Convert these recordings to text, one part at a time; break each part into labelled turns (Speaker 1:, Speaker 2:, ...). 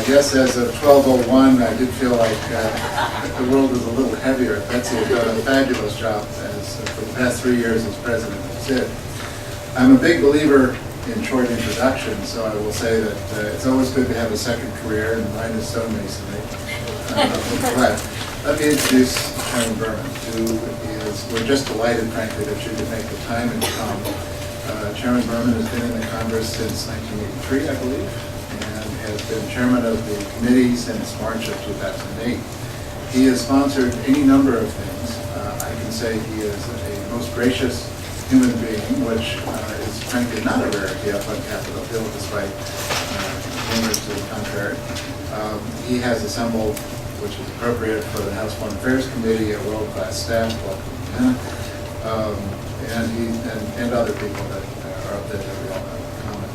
Speaker 1: Yes, as of 12:01, I did feel like the world was a little heavier. Betsy has done a fabulous job for the past 3 years as president of SID. I'm a big believer in short introductions, so I will say that it's always good to have a second career, and mine is stonemasonry. But let me introduce Chairman Berman, who we're just delighted, frankly, that you could make the time and come. Chairman Berman has been in the Congress since 1983, I believe, and has been chairman of the committee since March of 2008. He has sponsored any number of things. I can say he is a most gracious human being, which is frankly not a rarity up on Capitol Hill, despite rumors to the contrary. He has assembled, which is appropriate for the House Foreign Affairs Committee, a world-class staff, welcome and other people that are up there that we all have in common.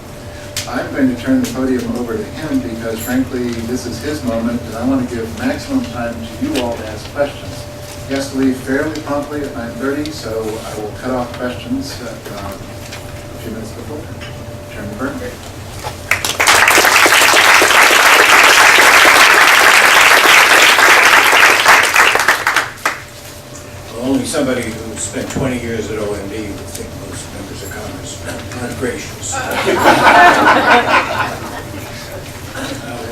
Speaker 1: I'm going to turn the podium over to him because, frankly, this is his moment, and I want to give maximum time to you all to ask questions. He has to leave fairly promptly at 9:30, so I will cut off questions a few minutes before. Chairman Berman.
Speaker 2: Only somebody who spent 20 years at OMB would think most members of Congress are gracious. Well,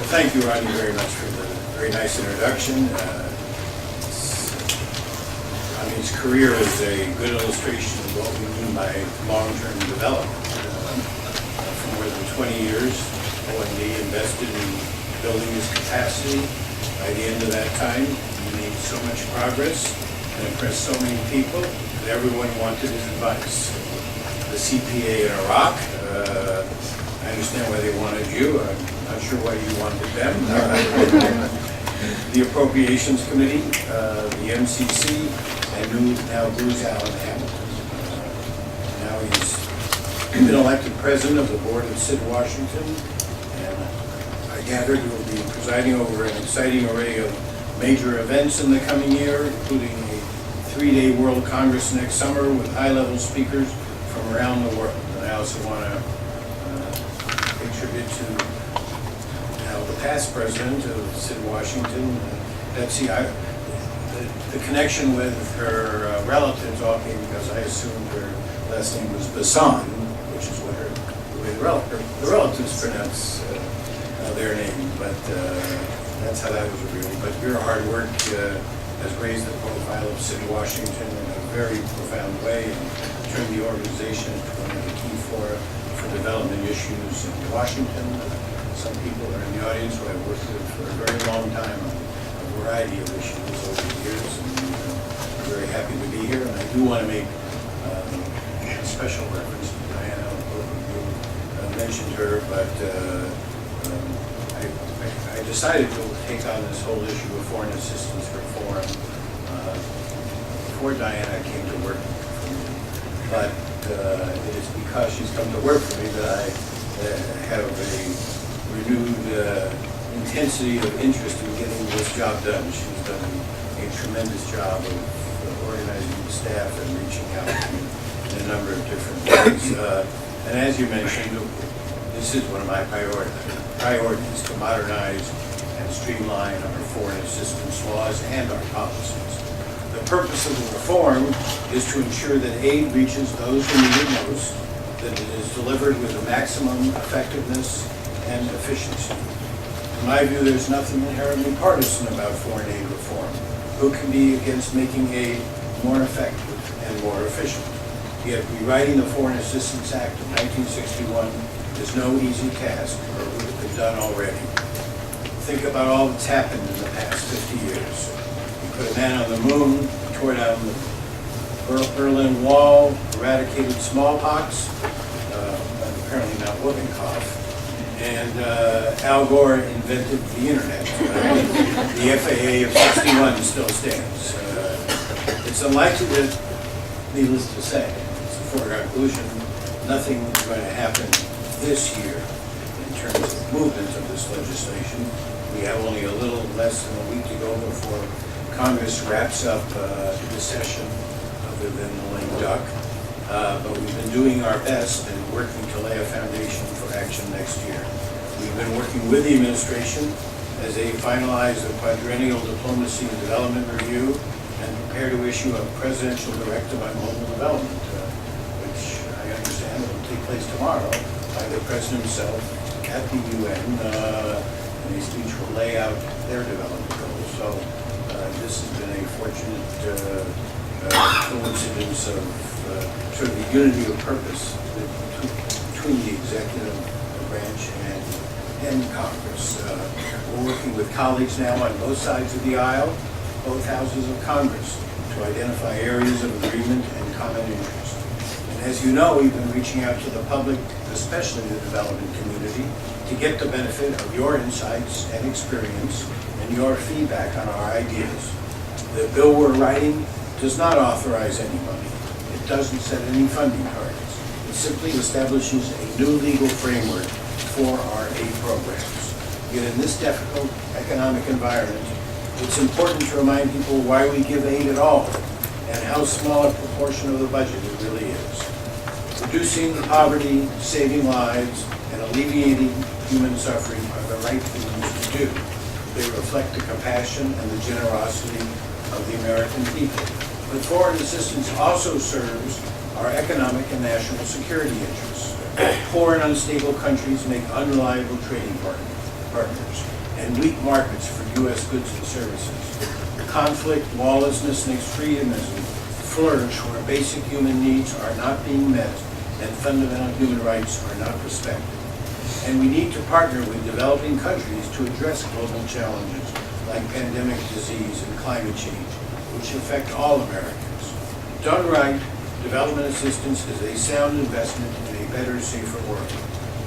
Speaker 2: thank you, Rodney, very much for the very nice introduction. Rodney's career is a good illustration of what we mean by long-term development. For more than 20 years, OMB invested in building his capacity. By the end of that time, he made so much progress and impressed so many people that everyone wanted his advice. The CPA in Iraq, I understand why they wanted you. I'm not sure why you wanted them. The Appropriations Committee, the MCC, and now Bruce Allen Hamilton. Now he's been elected president of the board of SID-Washington, and I gather he will be presiding over an exciting array of major events in the coming year, including a 3-day World Congress next summer with high-level speakers from around the world. And I also want to pay tribute to now the past president of SID-Washington, Betsy. The connection with her relative talking, because I assumed her last name was Bassan, which is what the way the relatives pronounce their name, but that's how that was revealed. But your hard work has raised the profile of SID-Washington in a very profound way and turned the organization into one of the key fora for development issues in Washington. Some people are in the audience who I've worked with for a very long time on a variety of issues over the years, and I'm very happy to be here. And I do want to make a special reference to Diana. Both of you mentioned her, but I decided to take on this whole issue of foreign assistance reform before Diana came to work for me. But it is because she's come to work for me that I have a renewed intensity of interest in getting this job done. She's done a tremendous job of organizing the staff and reaching out in a number of different ways. And as you mentioned, this is one of my priorities to modernize and streamline our foreign assistance laws and our policies. The purpose of the reform is to ensure that aid reaches those who need it most, that it is delivered with the maximum effectiveness and efficiency. In my view, there's nothing inherently partisan about foreign aid reform. Who can be against making aid more effective and more efficient? Yet rewriting the Foreign Assistance Act of 1961 is no easy task, or it would have been done already. Think about all that's happened in the past 50 years. We put a man on the moon, tore down the Berlin Wall, eradicated smallpox, apparently not whooping cough, and Al Gore invented the internet. The FAA of 61 still stands. It's unlikely that, needless to say, it's a foregone conclusion, nothing is going to happen this year in terms of movement of this legislation. We have only a little less than a week to go before Congress wraps up the session, other than the lame duck. But we've been doing our best and working to lay a foundation for action next year. We I've been working with the administration as they finalize the quadrennial diplomacy and development review and prepare to issue a presidential directive on global development, which I understand will take place tomorrow by the president himself at the UN, and his speech will lay out their development goals. So this has been a fortunate coincidence of sort of the unity of purpose between the executive branch and Congress. We're working with colleagues now on both sides of the aisle, both houses of Congress, to identify areas of agreement and common interest. And as you know, we've been reaching out to the public, especially the development community, to get the benefit of your insights and experience and your feedback on our ideas. The bill we're writing does not authorize any money. It doesn't set any funding targets. It simply establishes a new legal framework for our aid programs. Yet in this difficult economic environment, it's important to remind people why we give aid at all and how small a proportion of the budget it really is. Reducing poverty, saving lives, and alleviating human suffering are the right things to do. They reflect the compassion and the generosity of the American people. But foreign assistance also serves our economic and national security interests. Poor and unstable countries make unreliable trading partners and weak markets for U.S. goods and services. Conflict, lawlessness, and extremism flourish where basic human needs are not being met and fundamental human rights are not respected. And we need to partner with developing countries to address global challenges like pandemic disease and climate change, which affect all Americans. Done right, development assistance is a sound investment in a better, safer world.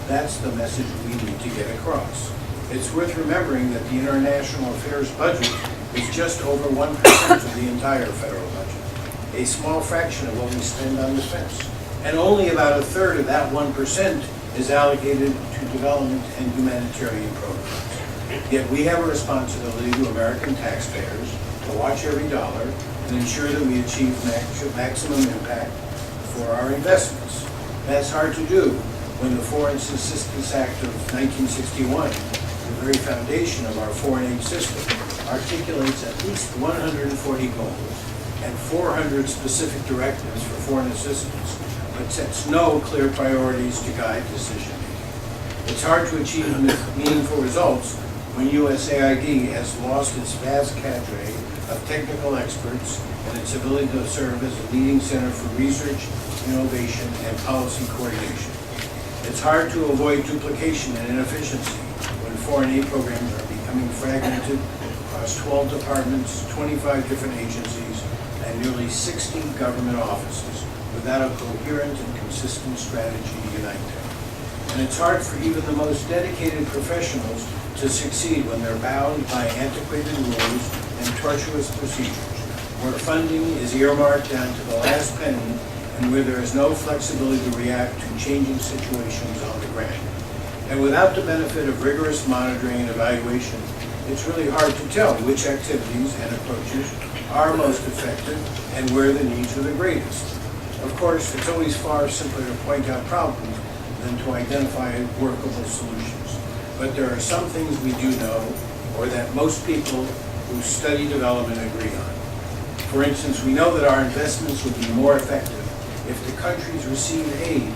Speaker 2: That's the message we need to get across. It's worth remembering that the international affairs budget is just over 1% of the entire federal budget, a small fraction of what we spend on defense. And only about a third of that 1% is allocated to development and humanitarian programs. Yet we have a responsibility to American taxpayers to watch every dollar and ensure that we achieve maximum impact for our investments. That's hard to do when the Foreign Assistance Act of 1961, the very foundation of our foreign aid system, articulates at least 140 goals and 400 specific directives for foreign assistance, but sets no clear priorities to guide decision-making. It's hard to achieve meaningful results when USAID has lost its vast cadre of technical experts and its ability to serve as a leading center for research, innovation, and policy coordination. It's hard to avoid duplication and inefficiency when foreign aid programs are becoming fragmented across 12 departments, 25 different agencies, and nearly 60 government offices without a coherent and consistent strategy to unite them. And it's hard for even the most dedicated professionals to succeed when they're bound by antiquated rules and tortuous procedures, where funding is earmarked down to the last penny and where there is no flexibility to react to changing situations on the ground. And without the benefit of rigorous monitoring and evaluation, it's really hard to tell which activities and approaches are most effective and where the needs are the greatest. Of course, it's always far simpler to point out problems than to identify workable solutions. But there are some things we do know, or that most people who study development agree on. For instance, we know that our investments would be more effective if the countries receiving aid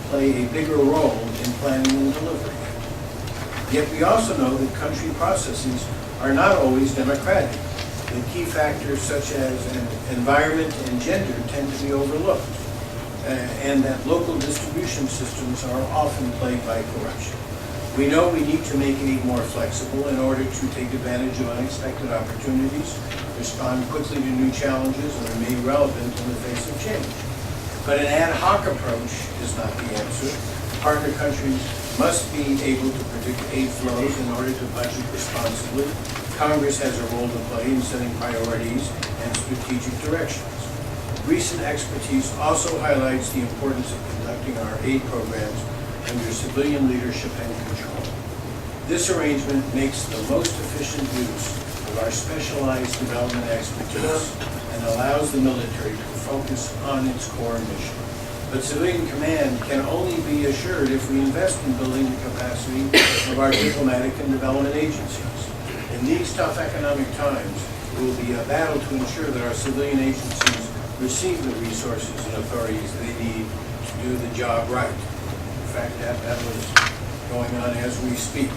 Speaker 2: play a bigger role in planning and delivering it. Yet we also know that country processes are not always democratic. And key factors such as environment and gender tend to be overlooked, and that local distribution systems are often plagued by corruption. We know we need to make aid more flexible in order to take advantage of unexpected opportunities, respond quickly to new challenges, and remain relevant in the face of change. But an ad hoc approach is not the answer. Partner countries must be able to predict aid flows in order to budget responsibly. Congress has a role to play in setting priorities and strategic directions. Recent expertise also highlights the importance of conducting our aid programs under civilian leadership and control. This arrangement makes the most efficient use of our specialized development expertise and allows the military to focus on its core mission. But civilian command can only be assured if we invest in building the capacity of our diplomatic and development agencies. In these tough economic times, it will be a battle to ensure that our civilian agencies receive the resources and authorities they need to do the job right. In fact, that was going on as we speak.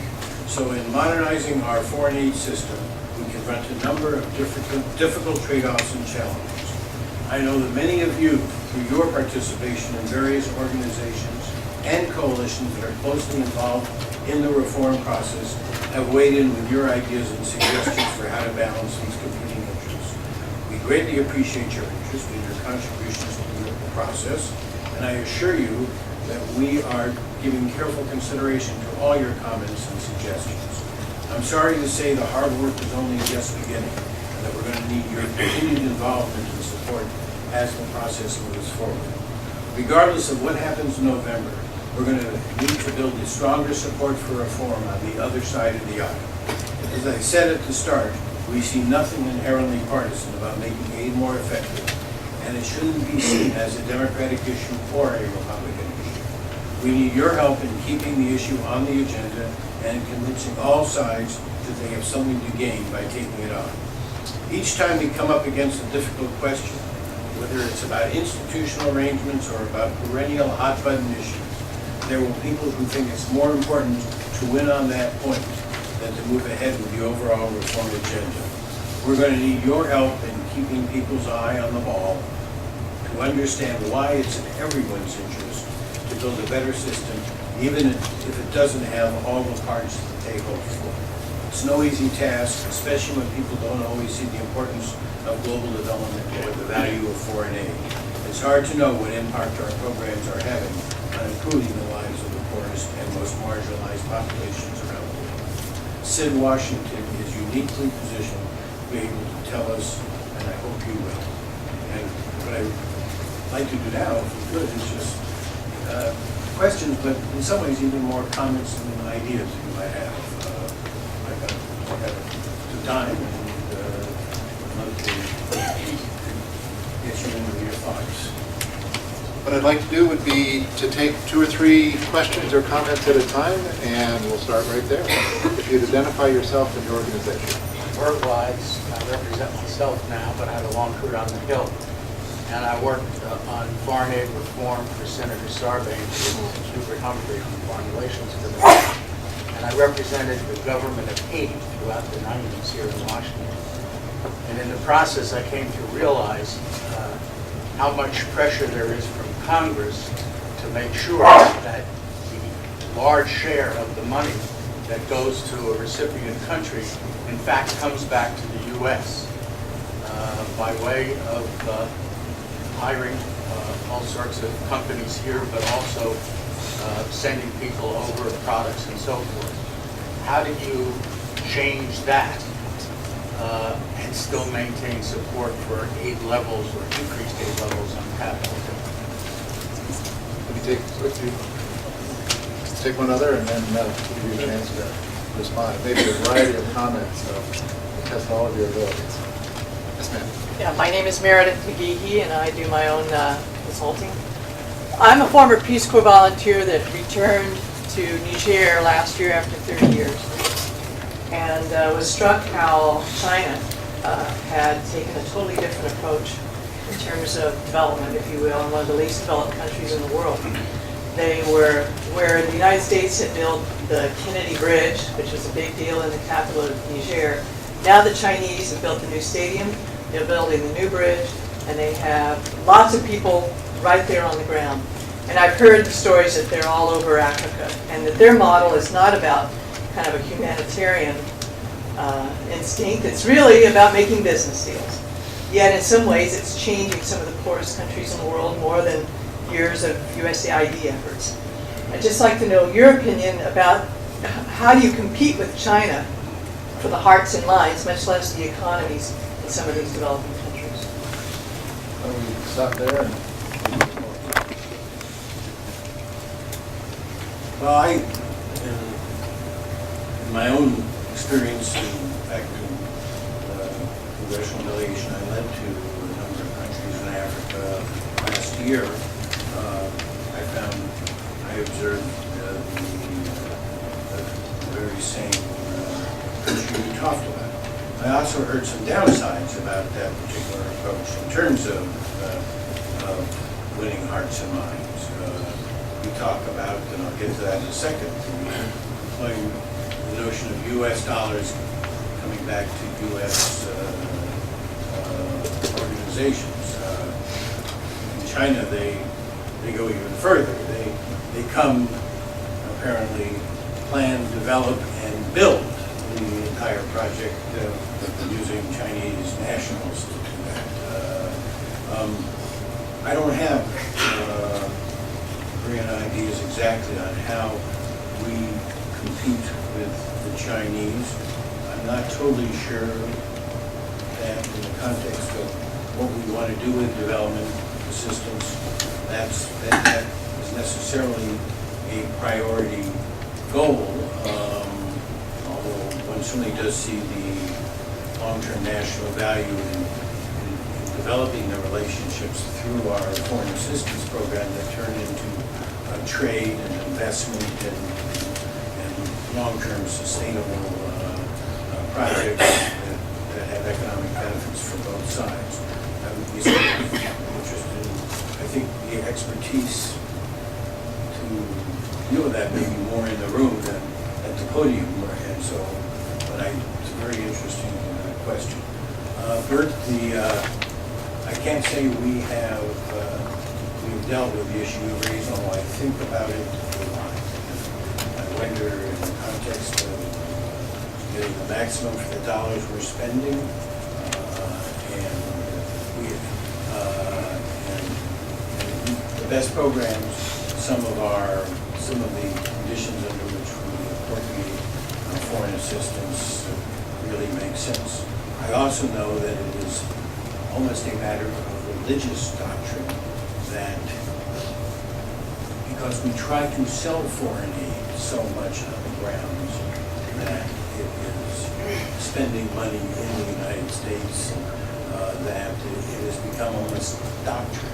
Speaker 2: So in modernizing our foreign aid system, we confront a number of difficult trade-offs and challenges. I know that many of you, through your participation in various organizations and coalitions that are closely involved in the reform process, have weighed in with your ideas and suggestions for how to balance these competing interests. We greatly appreciate your interest and your contributions to the process, and I assure you that we are giving careful consideration to all your comments and suggestions. I'm sorry to say the hard work is only just beginning, and that we're going to need your continued involvement and support as the process moves forward. Regardless of what happens in November, we're going to need to build a stronger support for reform on the other side of the aisle. As I said at the start, we see nothing inherently partisan about making aid more effective, and it shouldn't be seen as a Democratic issue or a Republican issue. We need your help in keeping the issue on the agenda and convincing all sides that they have something to gain by taking it on. Each time we come up against a difficult question, whether it's about institutional arrangements or about perennial hot-button issues, there will be people who think it's more important to win on that point than to move ahead with the overall reform agenda. We're going to need your help in keeping people's eye on the ball to understand why it's in everyone's interest to build a better system, even if it doesn't have all the parts that they hope for. It's no easy task, especially when people don't always see the importance of global development or the value of foreign aid. It's hard to know what impact our programs are having on improving the lives of the poorest and most marginalized populations around the world. SID-Washington is uniquely positioned to be able to tell us, and I hope you will. And what I'd like to do now, if we could, is just questions, but in some ways even more comments and ideas you might have. I've got some time, and I'd love to get you into your thoughts.
Speaker 1: What I'd like to do would be to take 2 or 3 questions or comments at a time, and we'll start right there. If you'd identify yourself and your organization.
Speaker 3: Work-wise, I represent myself now, but I had a long career on the Hill. And I worked on foreign aid reform for Senator Sarbanes and Hubert Humphrey on the Foreign Relations Committee. And I represented the government of Haiti throughout the 90s here in Washington. And in the process, I came to realize how much pressure there is from Congress to make sure that the large share of the money that goes to a recipient country, in fact, comes back to the U.S. By way of hiring all sorts of companies here, but also sending people over products and so forth. How do you change that and still maintain support for aid levels or increased aid levels on Capitol Hill?
Speaker 1: Let me take one other, and then give you a chance to respond. Maybe a variety of comments, so we'll test all of your abilities. Yes, ma'am.
Speaker 4: Yeah, my name is Meredith McGeehee, and I do my own consulting. I'm a former Peace Corps volunteer that returned to Niger last year after 30 years, and was struck how China had taken a totally different approach in terms of development, if you will, in one of the least developed countries in the world. They were where the United States had built the Kennedy Bridge, which was a big deal in the capital of Niger. Now the Chinese have built a new stadium, they're building the new bridge, and they have lots of people right there on the ground. And I've heard the stories that they're all over Africa, and that their model is not about kind of a humanitarian instinct. It's really about making business deals. Yet in some ways it's changing some of the poorest countries in the world more than years of USAID efforts. I'd just like to know your opinion about how do you compete with China for the hearts and minds, much less the economies in some of these developing countries.
Speaker 1: Why don't we stop there? And
Speaker 2: Well, in my own experience, back in congressional delegation I led to a number of countries in Africa last year, I observed the very same issue you talked about. I also heard some downsides about that particular approach in terms of winning hearts and minds. We talk about, and I'll get to that in a second, employing the notion of U.S. dollars coming back to U.S. Organizations. In China, they go even further. They come, apparently, plan, develop, and build the entire project using Chinese nationals to do that. I don't have grand ideas exactly on how we compete with the Chinese. I'm not totally sure that in the context of what we want to do with development assistance, that is necessarily a priority goal, although one certainly does see the long-term national value in developing the relationships through our foreign assistance program that turn into trade and investment and long-term sustainable projects that have economic benefits for both sides. I would be sort of interested in, I think, the expertise to deal with that maybe more in the room than at the podium. And so, but it's a very interesting question. Bert, I can't say we've dealt with the issue you raised, although I think about it a lot. I wonder in the context of getting the maximum for the dollars we're spending, and the best programs, some of the conditions under which we appropriate foreign assistance really make sense. I also know that it is almost a matter of religious doctrine that because we try to sell foreign aid so much on the grounds that it is spending money in the United States, that it has become almost doctrine.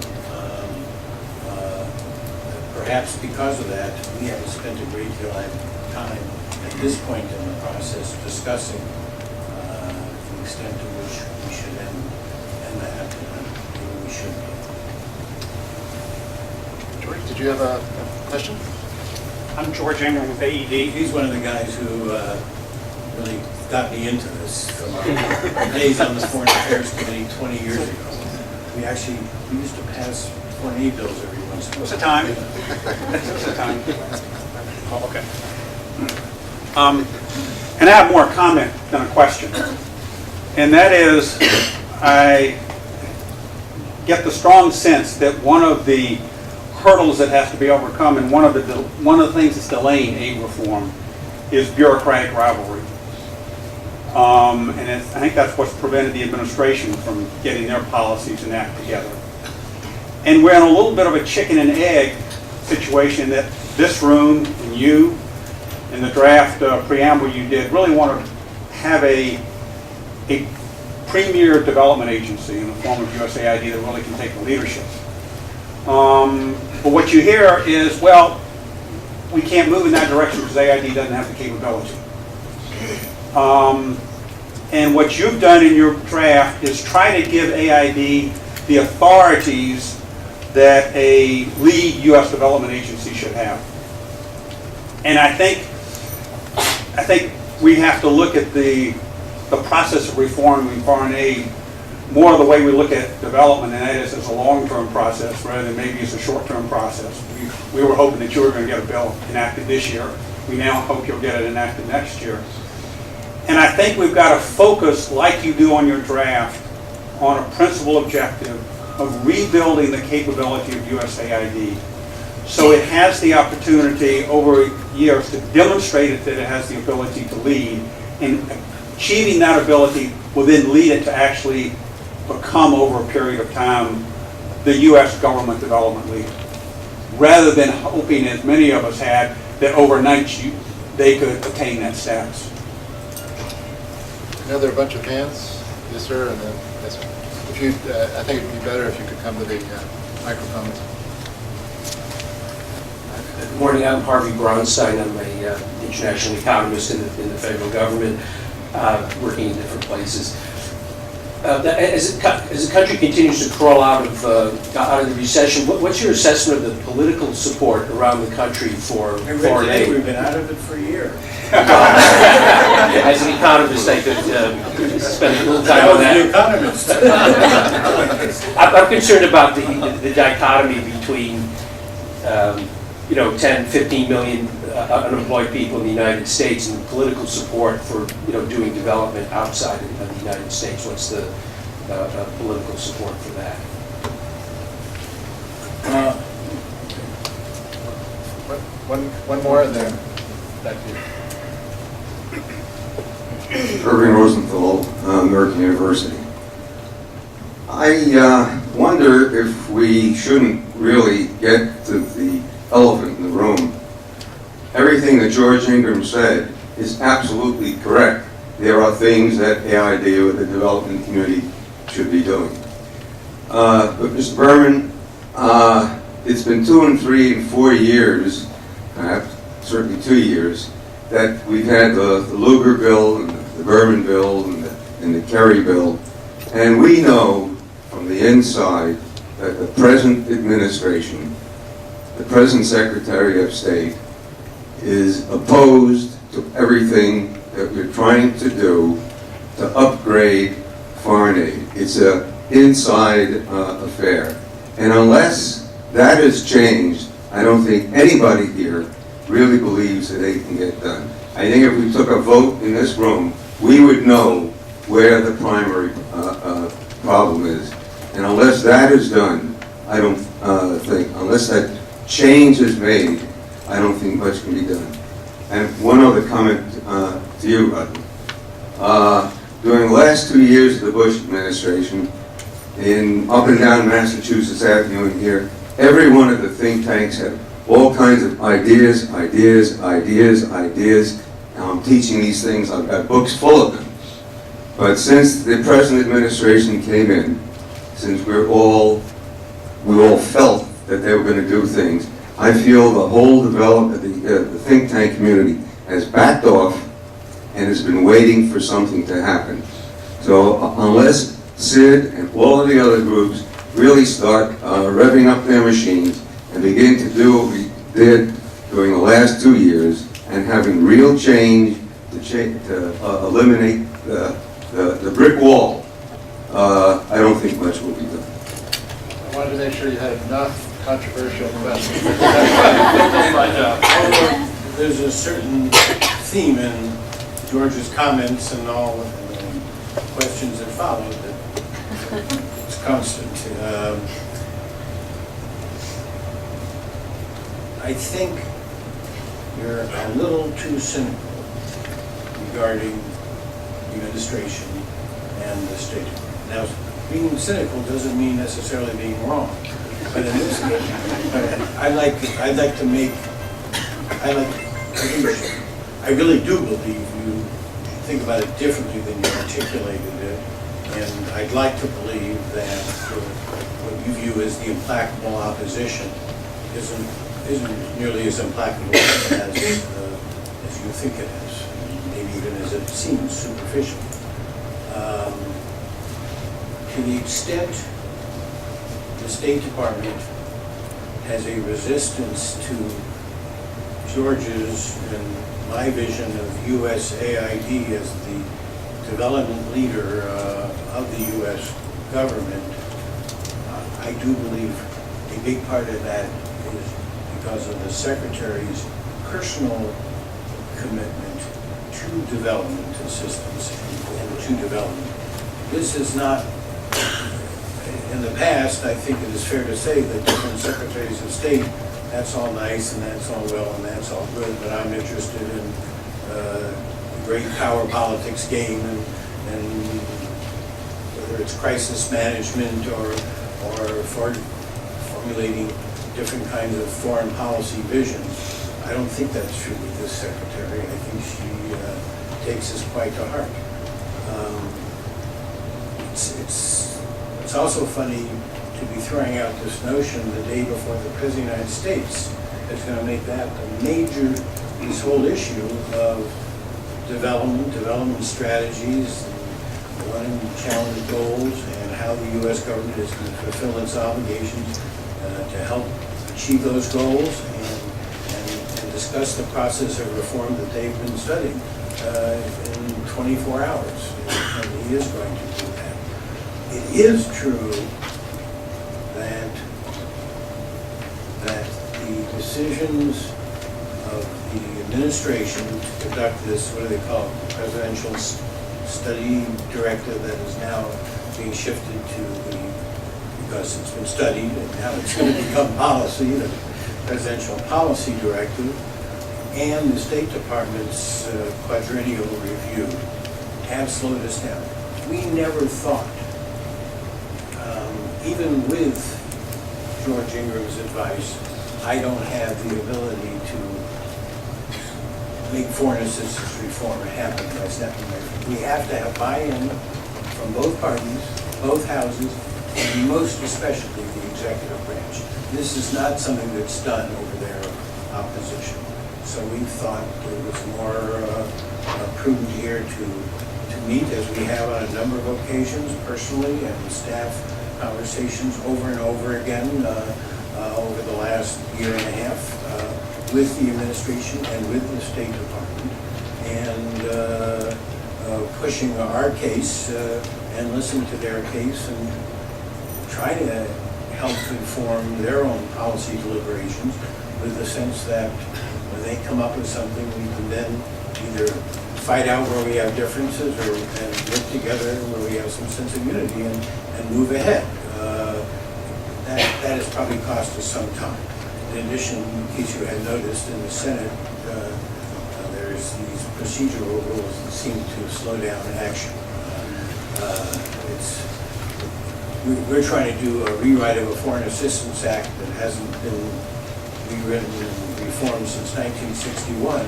Speaker 2: Perhaps because of that, we haven't spent a great deal of time at this point in the process discussing the extent to which we should end that, and maybe we should.
Speaker 5: George, did you have a question?
Speaker 6: I'm George Engel with AED.
Speaker 2: He's one of the guys who really got me into this from our days on the Foreign Affairs Committee 20 years ago. We used to pass foreign aid bills every once in a while.
Speaker 6: What's the time? What's the time? Oh, okay. And I have more a comment than a question. And that is, I get the strong sense that one of the hurdles that has to be overcome, and one of the things that's delaying aid reform, is bureaucratic rivalry. And I think that's what's prevented the administration from getting their policies and act together. And we're in a little bit of a chicken and egg situation that this room and you and the draft preamble you did really want to have a premier development agency in the form of USAID that really can take the leadership. But what you hear is, well, we can't move in that direction because AID doesn't have the capability. And what you've done in your draft is try to give AID the authorities that a lead U.S. development agency should have. And I think we have to look at the process of reforming foreign aid more the way we look at development, and that is as a long-term process rather than maybe as a short-term process. We were hoping that you were going to get a bill enacted this year. We now hope you'll get it enacted next year. And I think we've got to focus, like you do on your draft, on a principal objective of rebuilding the capability of USAID so it has the opportunity over years to demonstrate that it has the ability to lead, and achieving that ability will then lead it to actually become, over a period of time, the U.S. government development leader, rather than hoping, as many of us had, that overnight they could attain that status.
Speaker 5: I know there are a bunch of hands. Yes, sir, and then, yes, sir. If you, I think it'd be better if you could come to the microphone.
Speaker 7: Good morning, I'm Harvey Bronstein. I'm an international economist in the federal government, working in different places. As the country continues to crawl out of the recession, what's your assessment of the political support around the country for foreign aid?
Speaker 2: We've been out of it for a year.
Speaker 7: As an economist, I could spend a little time on that. I'm concerned about the dichotomy between 10, 15 million unemployed people in the United States and political support for doing development outside of the United States. What's the political support for that?
Speaker 5: One more and then back to you.
Speaker 8: Irving Rosenthal, American University. I wonder if we shouldn't really get to the elephant in the room. Everything that George Ingram said is absolutely correct. There are things that AID or the development community should be doing. But Mr. Berman, it's been 2 and 3 and 4 years, perhaps certainly 2 years, that we've had the Lugar bill and the Berman bill and the Kerry bill, and we know from the inside that the present administration, the present Secretary of State, is opposed to everything that we're trying to do to upgrade foreign aid. It's an inside affair. And unless that is changed, I don't think anybody here really believes that aid can get done. I think if we took a vote in this room, we would know where the primary problem is. And unless that is done, I don't think, unless that change is made, I don't think much can be done. And one other comment to you, Rodney. During the last 2 years of the Bush administration, up and down Massachusetts Avenue and here, every one of the think tanks had all kinds of ideas. And I'm teaching these things, I've got books full of them. But since the present administration came in, since we all felt that they were going to do things, I feel the whole development, the think tank community has backed off and has been waiting for something to happen. So unless SID and all of the other groups really start revving up their machines and begin to do what we did during the last 2 years and having real change to eliminate the brick wall, I don't think much will be done.
Speaker 5: I wanted to make sure you had enough controversial questions.
Speaker 2: There's a certain theme in George's comments and all the questions that followed that it's constant. I think you're a little too cynical regarding the administration and the State Department. Now, being cynical doesn't mean necessarily being wrong. But in this case, I really do believe you think about it differently than you articulated it, and I'd like to believe that what you view as the implacable opposition isn't nearly as implacable as you think it is, maybe even as it seems superficial. To the extent the State Department has a resistance to George's and my vision of USAID as the development leader of the U.S. government, I do believe a big part of that is because of the Secretary's personal commitment to development assistance and to development. This is not, in the past, I think it is fair to say that different Secretaries of State, that's all nice and that's all well and that's all good, but I'm interested in the great power politics game and whether it's crisis management or formulating different kinds of foreign policy visions. I don't think that's true with this Secretary. I think she takes this quite to heart. It's also funny to be throwing out this notion the day before the President of the United States that's going to make that a major, this whole issue of development strategies, running challenge goals, and how the U.S. government is going to fulfill its obligations to help achieve those goals, and discuss the process of reform that they've been studying in 24 hours. And he is going to do that. It is true that the decisions of the administration to conduct this, what do they call it, presidential study directive that is now being shifted to the, because it's been studied and now it's going to become policy, the presidential policy directive, and the State Department's quadrennial review have slowed us down. We never thought, even with George Ingram's advice, I don't have the ability to make foreign assistance reform happen by stepping away. We have to have buy-in from both parties, both houses, and most especially the executive branch. This is not something that's done over their opposition. So we thought it was more prudent here to meet, as we have on a number of occasions, personally and staff conversations over and over again over the last year and a half with the administration and with the State Department, and pushing our case and listen to their case and try to help inform their own policy deliberations, with the sense that when they come up with something, we can then either fight out where we have differences or work together where we have some sense of unity and move ahead. That has probably cost us some time. In addition, in case you had noticed, in the Senate, there's these procedural rules that seem to slow down action. We're trying to do a rewrite of a Foreign Assistance Act that hasn't been rewritten and reformed since 1961.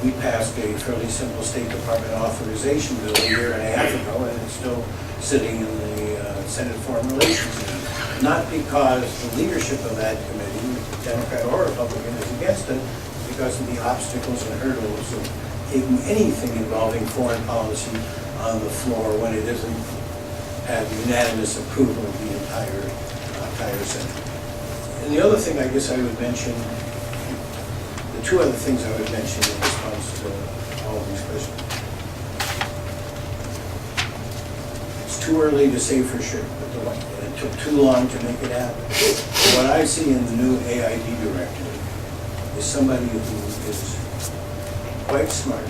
Speaker 2: We passed a fairly simple State Department authorization bill a year and a half ago, and it's still sitting in the Senate Foreign Relations Committee. Not because the leadership of that committee, Democrat or Republican, is against it, because of the obstacles and hurdles of taking anything involving foreign policy on the floor when it doesn't have unanimous approval of the entire Senate. And the other thing I guess I would mention, the two other things I would mention in response to all of these questions. It's too early to say for sure, but it took too long to make it happen. What I see in the new AID directive is somebody who is quite smart,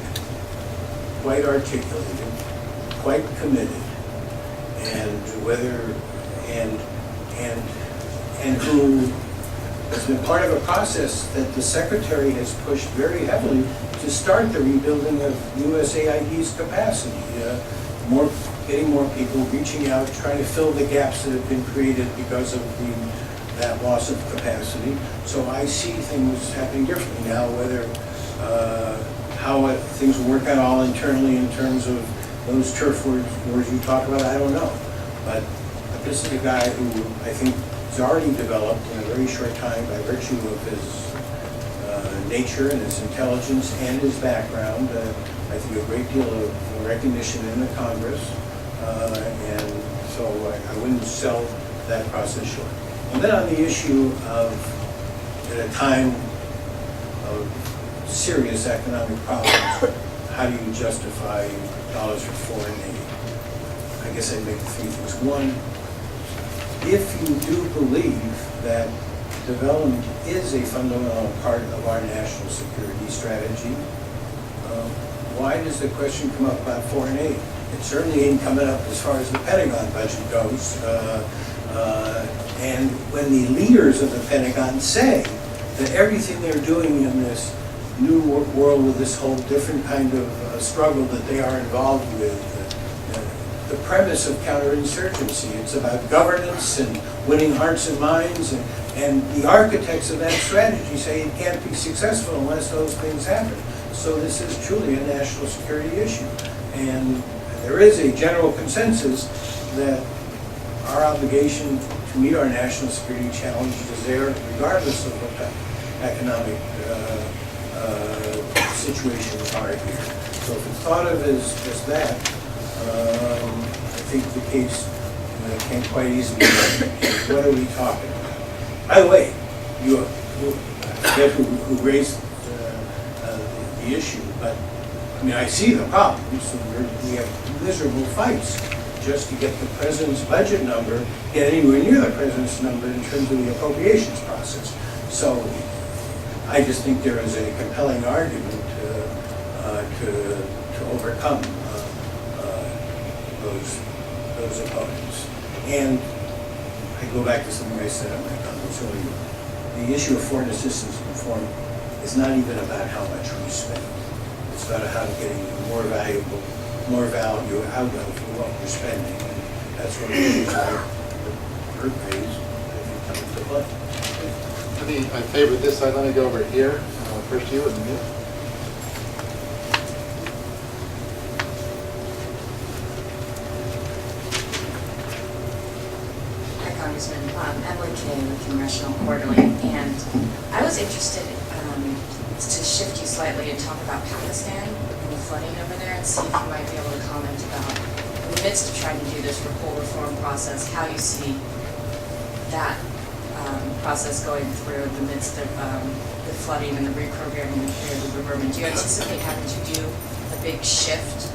Speaker 2: quite articulated, quite committed, and who has been part of a process that the Secretary has pushed very heavily to start the rebuilding of USAID's capacity. Getting more people, reaching out, trying to fill the gaps that have been created because of that loss of capacity. So I see things happening differently now, whether how things will work out all internally in terms of those turf wars you talk about, I don't know. But this is a guy who I think has already developed in a very short time, by virtue of his nature and his intelligence and his background, I think a great deal of recognition in the Congress. And so I wouldn't sell that process short. And then on the issue of, at a time of serious economic problems, how do you justify dollars for foreign aid? I guess I'd make three things. One, if you do believe that development is a fundamental part of our national security strategy, why does the question come up about foreign aid? It certainly ain't coming up as far as the Pentagon budget goes. And when the leaders of the Pentagon say that everything they're doing in this new world with this whole different kind of struggle that they are involved with, the premise of counterinsurgency, it's about governance and winning hearts and minds, and the architects of that strategy say it can't be successful unless those things happen. So this is truly a national security issue. And there is a general consensus that our obligation to meet our national security challenge is there regardless of what economic situations are here. So if it's thought of as that, I think the case can quite easily be made. What are we talking about? By the way, you I forget who raised the issue, but I mean, I see the problem. So we have miserable fights just to get the president's budget number, get anywhere near the president's number in terms of the appropriations process. So I just think there is a compelling argument to overcome those opponents. And I go back to something I said in my comments earlier. The issue of foreign assistance reform is not even about how much we spend. It's about how getting more value out of what we're spending. And that's what issues like the PERT pays, I think, come into play.
Speaker 5: I favored this side. Let me go over here. First you and then you.
Speaker 9: Hi, Congressman. Emily Kay with Congressional Quarterly. And I was interested to shift you slightly and talk about Pakistan and the flooding over there and see if you might be able to comment about, in the midst of trying to do this whole reform process, how you see that process going through in the midst of the flooding and the reprogramming of the government. Do you anticipate having to do a big shift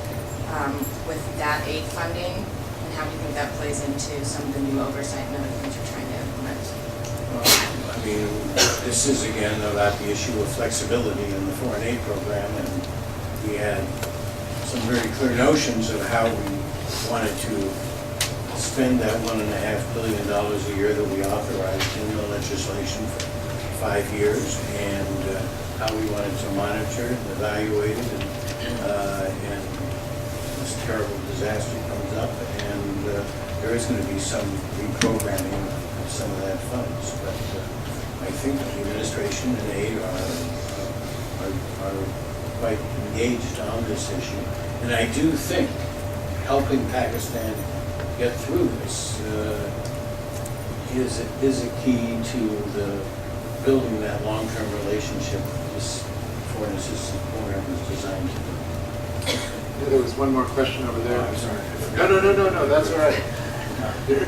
Speaker 9: with that aid funding? And how do you think that plays into some of the new oversight and other things you're trying to implement?
Speaker 2: Well, I mean, this is again about the issue of flexibility in the foreign aid program, and we had some very clear notions of how we wanted to spend that $1.5 billion a year that we authorized in the legislation for 5 years, and how we wanted to monitor and evaluate it, and this terrible disaster comes up, and there is going to be some reprogramming of some of that funds. But I think the administration and aid are quite engaged on this issue, and I do think helping Pakistan get through this is a key to the building that long-term relationship this foreign assistance program is designed to do.
Speaker 5: Yeah, there was one more question over there.
Speaker 2: Oh, I'm sorry.
Speaker 5: No, that's all right.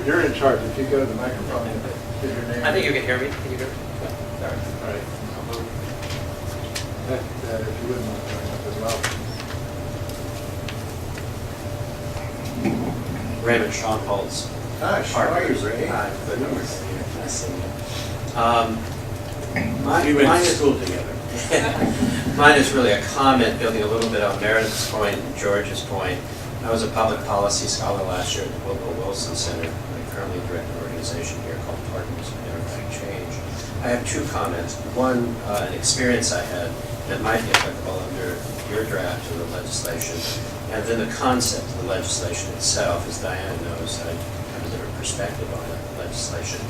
Speaker 5: You're in charge. If you go to the microphone and give your name.
Speaker 10: I think you can hear me. Can you hear me? Sorry.
Speaker 5: All right. I'll move. If you wouldn't mind joining up as well.
Speaker 10: Raymond Sean Holtz.
Speaker 2: Gosh, how are you, Ray?
Speaker 10: Hi, good. Nice to see you.
Speaker 2: We went
Speaker 10: Mine
Speaker 2: to
Speaker 10: is-
Speaker 2: school together.
Speaker 10: Mine is really a comment building a little bit on Meredith's point and George's point. I was a public policy scholar last year at the Woodrow Wilson Center. I currently direct an organization here called Partners in Democratic Change. I have two comments. One, an experience I had that might be applicable under your draft of the legislation, and then the concept of the legislation itself. As Diana knows, I have a different perspective on the legislation.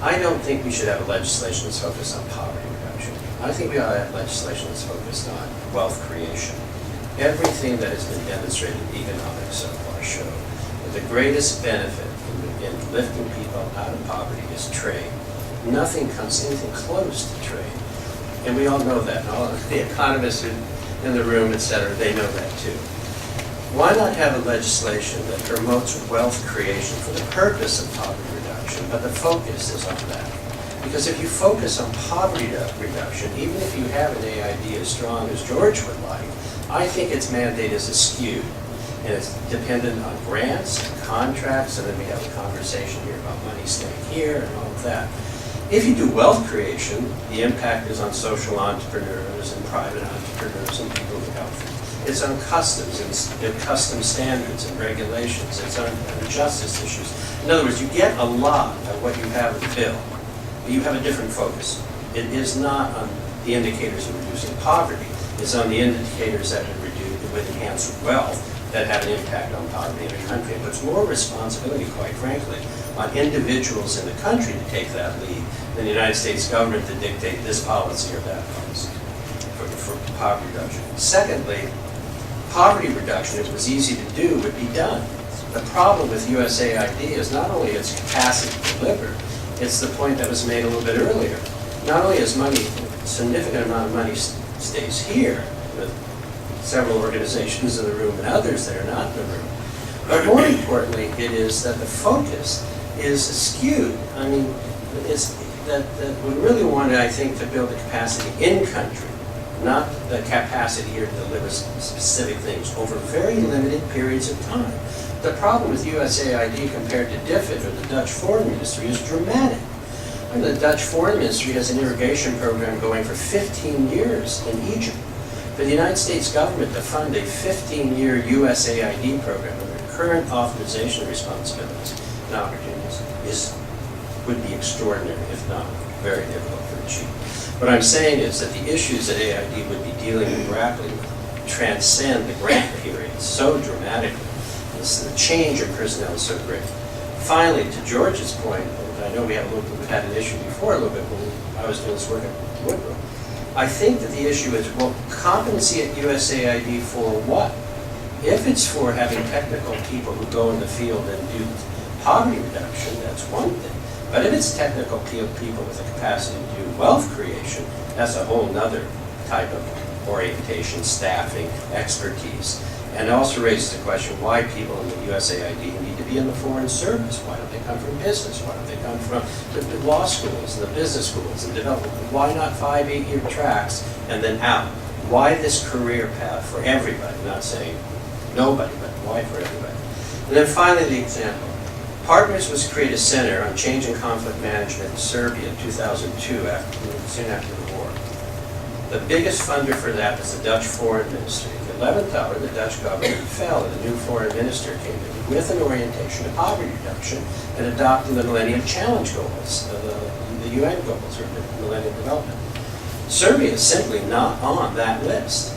Speaker 10: I don't think we should have a legislation that's focused on poverty reduction. I think we ought to have legislation that's focused on wealth creation. Everything that has been demonstrated in economics so far show that the greatest benefit in lifting people out of poverty is trade. Nothing comes anything close to trade. And we all know that. And all of the economists in the room, et cetera, they know that too. Why not have a legislation that promotes wealth creation for the purpose of poverty reduction, but the focus is on that? Because if you focus on poverty reduction, even if you have an AID as strong as George would like, I think its mandate is skewed. And it's dependent on grants and contracts, and then we have a conversation here about money staying here and all of that. If you do wealth creation, the impact is on social entrepreneurs and private entrepreneurs and people with health. It's on customs and custom standards and regulations. It's on justice issues. In other words, you get a lot of what you have in the bill, but you have a different focus. It is not on the indicators of reducing poverty. It's on the indicators that would enhance wealth that have an impact on poverty in a country. It puts more responsibility, quite frankly, on individuals in the country to take that lead than the United States government to dictate this policy or that policy for poverty reduction. Secondly, poverty reduction, if it was easy to do, would be done. The problem with USAID is not only its capacity to deliver, it's the point that was made a little bit earlier. Not only is money significant amount of money stays here with several organizations in the room and others that are not in the room. But more importantly, it is that the focus is skewed. I mean, it's that we really wanted, I think, to build the capacity in country, not the capacity here to deliver specific things over very limited periods of time. The problem with USAID compared to DFID, or the Dutch Foreign Ministry, is dramatic. I mean, the Dutch Foreign Ministry has an irrigation program going for 15 years in Egypt. For the United States government to fund a 15-year USAID program under current authorization responsibilities and opportunities would be extraordinary, if not very difficult to achieve. What I'm saying is that the issues that AID would be dealing with rapidly transcend the grant period so dramatically. The change of personnel is so great. Finally, to George's point, and I know we've had an issue before a little bit when I was doing this work at Woodrow. I think that the issue is, well, competency at USAID for what? If it's for having technical people who go in the field and do poverty reduction, that's one thing. But if it's technical people with the capacity to do wealth creation, that's a whole nother type of orientation, staffing, expertise. And it also raises the question why people in the USAID need to be in the foreign service. Why don't they come from business? Why don't they come from the law schools and the business schools and development? Why not 5, 8-year tracks and then out? Why this career path for everybody? Not saying nobody, but why for everybody? And then finally, the example. Partners was to create a center on change and conflict management in Serbia in 2002, soon after the war. The biggest funder for that was the Dutch Foreign Ministry. The 11th hour, the Dutch government fell, and the new foreign minister came in with an orientation to poverty reduction and adopting the Millennium Challenge goals, the UN goals, or the Millennium Development. Serbia is simply not on that list.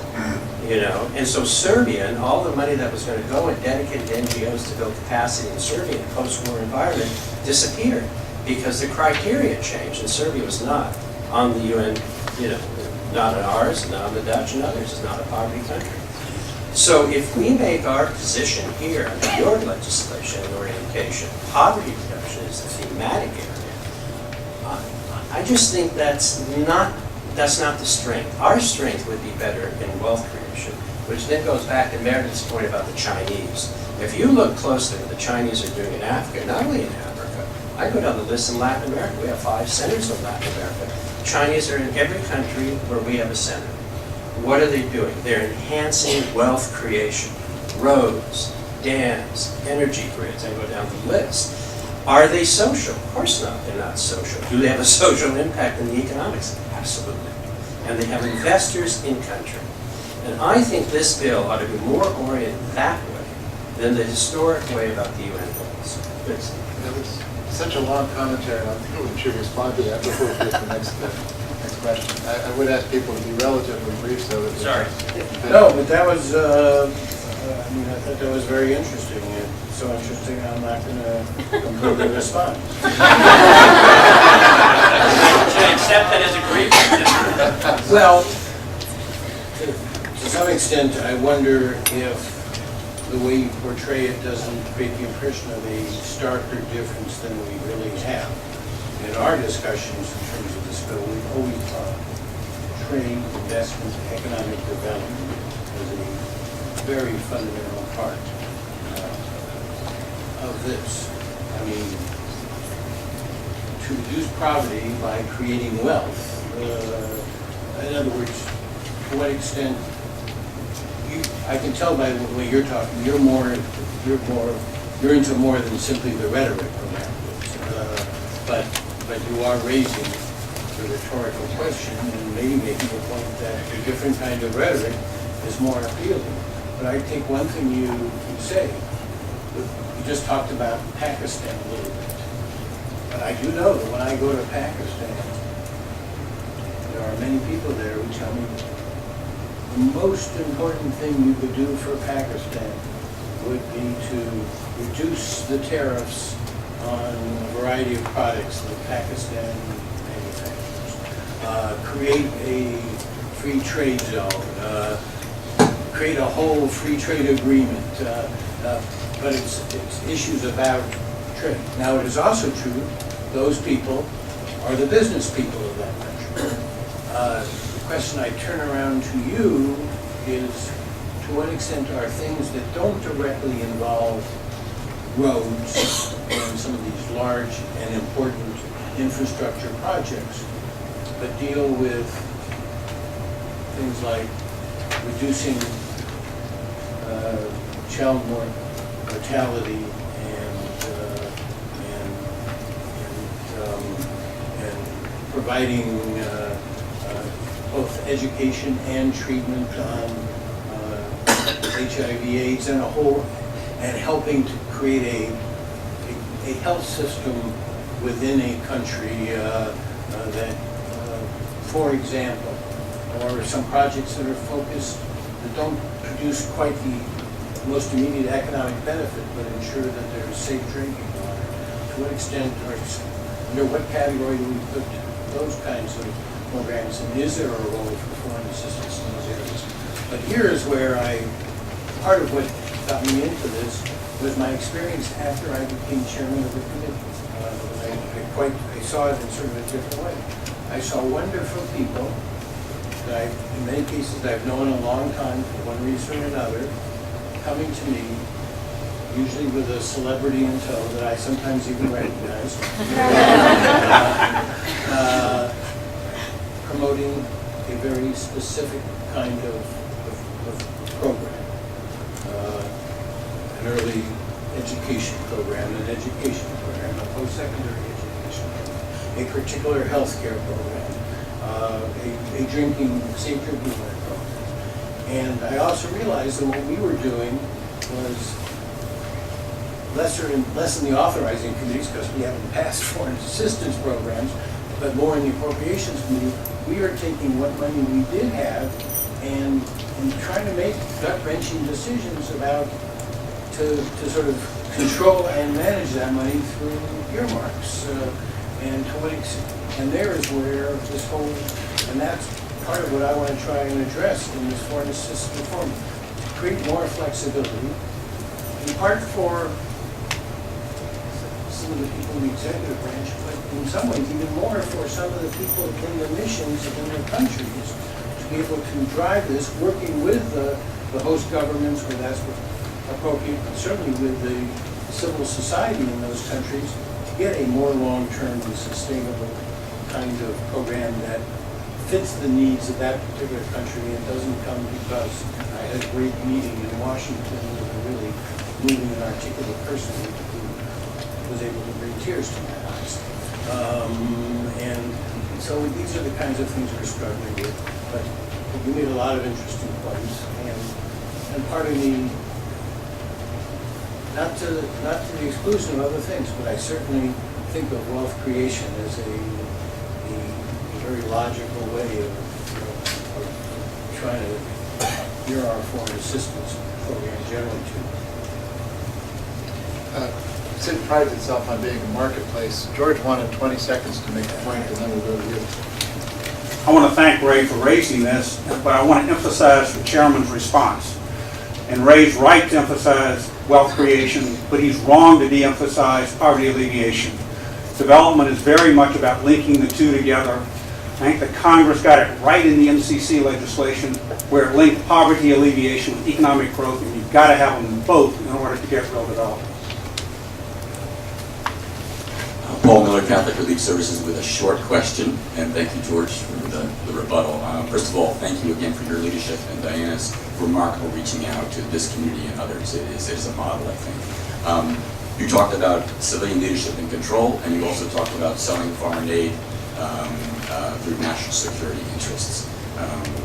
Speaker 10: And so Serbia and all the money that was going to go and dedicated to NGOs to build capacity in Serbia in a post-war environment disappeared because the criteria changed, and Serbia was not on the UN, not on ours, not on the Dutch and others. It's not a poverty country. So if we make our position here under your legislation and orientation, poverty reduction is the thematic area, I just think that's not the strength. Our strength would be better in wealth creation, which then goes back to Meredith's point about the Chinese. If you look closely at what the Chinese are doing in Africa, not only in Africa, I go down the list in Latin America. We have 5 centers in Latin America. Chinese are in every country where we have a center. What are they doing? They're enhancing wealth creation, roads, dams, energy grids. I go down the list. Are they social? Of course not. They're not social. Do they have a social impact in the economics? Absolutely. And they have investors in country. And I think this bill ought to be more oriented that way than the historic way about the UN goals.
Speaker 5: That was such a long commentary, I think we should respond to that before we get to the next question. I would ask people to be relatively brief so that...
Speaker 10: Sorry.
Speaker 3: No, but that was, I thought that was very interesting. It's so interesting, I'm not going to completely respond.
Speaker 10: Accept that as a grievance.
Speaker 3: Well, to some extent, I wonder if the way you portray it doesn't create the impression of a starker difference than we really have. In our discussions in terms of this bill, we've always thought trade, investment, economic development as a very fundamental part of this. I mean, to reduce poverty by creating wealth, in other words, to what extent I can tell by the way you're talking. You're into more than simply the rhetoric around it. But you are raising the rhetorical question and maybe making the point that a different kind of rhetoric is more appealing. But I take one thing you say. You just talked about Pakistan a little bit. But I do know that when I go to Pakistan, there are many people there who tell me the most important thing you could do for Pakistan would be to reduce the tariffs on a variety of products that Pakistan manufactures, create a free trade zone, create a whole free trade agreement, but it's issues about trade. Now, it is also true those people are the business people of that country.
Speaker 2: The question I turn around to you is, to what extent are things that don't directly involve roads and some of these large and important infrastructure projects, but deal with things like reducing child mortality and providing both education and treatment on HIV/AIDS and and helping to create a health system within a country that, for example, or some projects that are focused, that don't produce quite the most immediate economic benefit, but ensure that there's safe drinking water. To what extent, or under what category do we put those kinds of programs, and is there a role for foreign assistance in those areas? But here is where part of what got me into this was my experience after I became chairman of the committee. I saw it in sort of a different way. I saw wonderful people that in many cases I've known a long time for one reason or another, coming to me, usually with a celebrity in tow that I sometimes even recognize, promoting a very specific kind of program, an early education program, a post-secondary education program, a particular healthcare program, a safe drinking water program. And I also realized that what we were doing was less in the authorizing committees, because we haven't passed foreign assistance programs, but more in the appropriations committee. We are taking what money we did have and trying to make gut-wrenching decisions about to sort of control and manage that money through earmarks. And there is where this whole, and that's part of what I want to try and address in this foreign assistance reform, to create more flexibility, in part for some of the people in the executive branch, but in some ways even more for some of the people in the missions in the countries, to be able to drive this, working with the host governments where that's appropriate, but certainly with the civil society in those countries, to get a more long-term and sustainable kind of program that fits the needs of that particular country and doesn't come because I had a great meeting in Washington with a really moving and articulate person who was able to bring tears to my eyes. And so these are the kinds of things we're struggling with. But you made a lot of interesting points, and part of me, not to the exclusion of other things, but I certainly think of wealth creation as a very logical way of trying to gear our foreign assistance program generally to.
Speaker 5: SID prides itself on being a marketplace. George wanted 20 seconds to make a point, and then we'll go to you.
Speaker 6: I want to thank Ray for raising this, but I want to emphasize the chairman's response. And Ray's right to emphasize wealth creation, but he's wrong to de-emphasize poverty alleviation. Development is very much about linking the two together. I think the Congress got it right in the MCC legislation, where it linked poverty alleviation with economic growth, and you've got to have them both in order to get real development.
Speaker 11: Paul Miller, Catholic Relief Services, with a short question, and thank you, George, for the rebuttal. First of all, thank you again for your leadership, and Diana's remarkable reaching out to this community and others. It is a model, I think. You talked about civilian leadership and control, and you also talked about selling foreign aid through national security interests.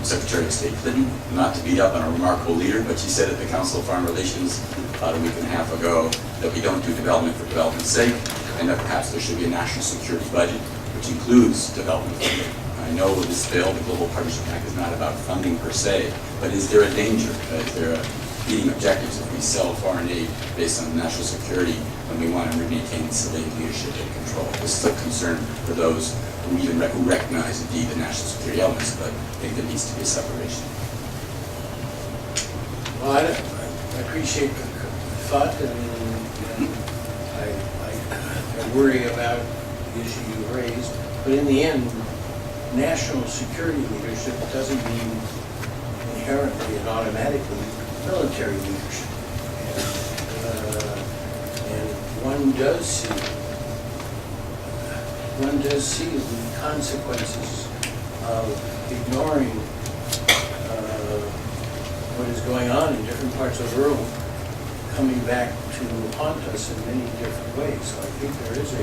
Speaker 11: Secretary of State Clinton, not to beat up on a remarkable leader, but she said at the Council of Foreign Relations about a week and a half ago that we don't do development for development's sake, and that perhaps there should be a national security budget, which includes development funding. I know this bill, the Global Partnership Act, is not about funding per se, but is there a danger? Is there a competing objectives if we sell foreign aid based on national security when we want to maintain civilian leadership and control? This is a concern for those who recognize indeed the national security elements, but think there needs to be a separation.
Speaker 2: Well, I appreciate the thought, and I worry about the issue you raised, but in the end, national security leadership doesn't mean inherently and automatically military leadership. And one does see the consequences of ignoring what is going on in different parts of the world coming back to haunt us in many different ways. So I think there is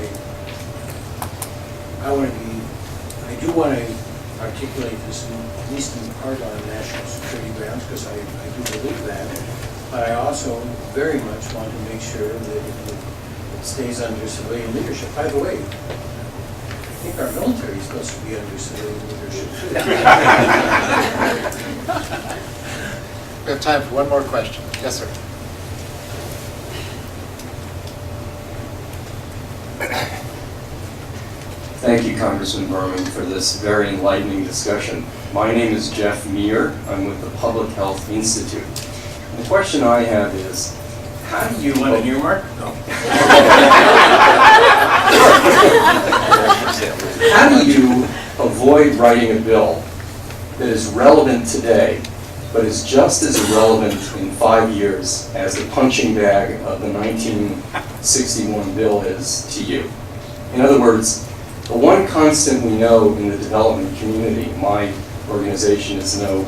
Speaker 2: I do want to articulate this, at least in part on national security grounds, because I do believe that. But I also very much want to make sure that it stays under civilian leadership. By the way, I think our military is supposed to be under civilian leadership too.
Speaker 5: We have time for one more question. Yes, sir.
Speaker 12: Thank you, Congressman Berman, for this very enlightening discussion. My name is Jeff Meir. I'm with the Public Health Institute. The question I have is, how do you...
Speaker 2: Want an earmark? No.
Speaker 12: How do you avoid writing a bill that is relevant today, but is just as irrelevant in 5 years as the punching bag of the 1961 bill is to you? In other words, the one constant we know in the development community, my organization is a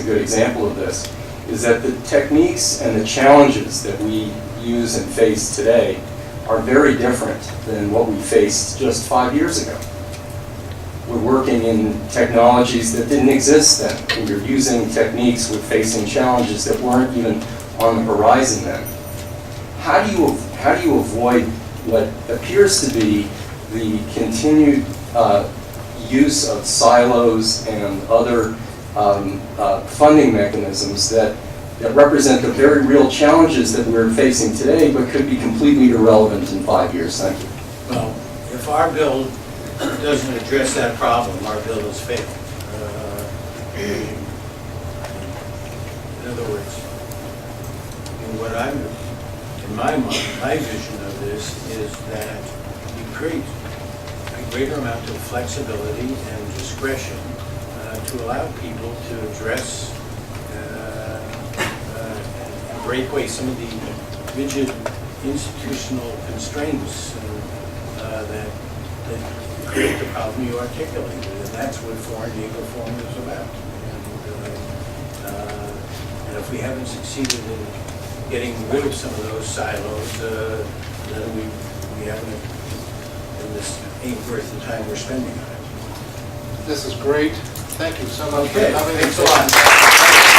Speaker 12: good example of this, is that the techniques and the challenges that we use and face today are very different than what we faced just 5 years ago. We're working in technologies that didn't exist then. And you're using techniques with facing challenges that weren't even on the horizon then. How do you avoid what appears to be the continued use of silos and other funding mechanisms that represent the very real challenges that we're facing today, but could be completely irrelevant in 5 years? Thank you.
Speaker 2: Well, if our bill doesn't address that problem, our bill has failed. In other words, in my mind, my vision of this is that we create a greater amount of flexibility and discretion to allow people to address and break away some of the rigid institutional constraints that create the problem you articulated, and that's what foreign aid reform is about. And if we haven't succeeded in getting rid of some of those silos, then we haven't, and this ain't worth the time we're spending on it.
Speaker 5: This is great. Thank you so much for
Speaker 2: Okay,
Speaker 5: coming.
Speaker 2: thanks a lot.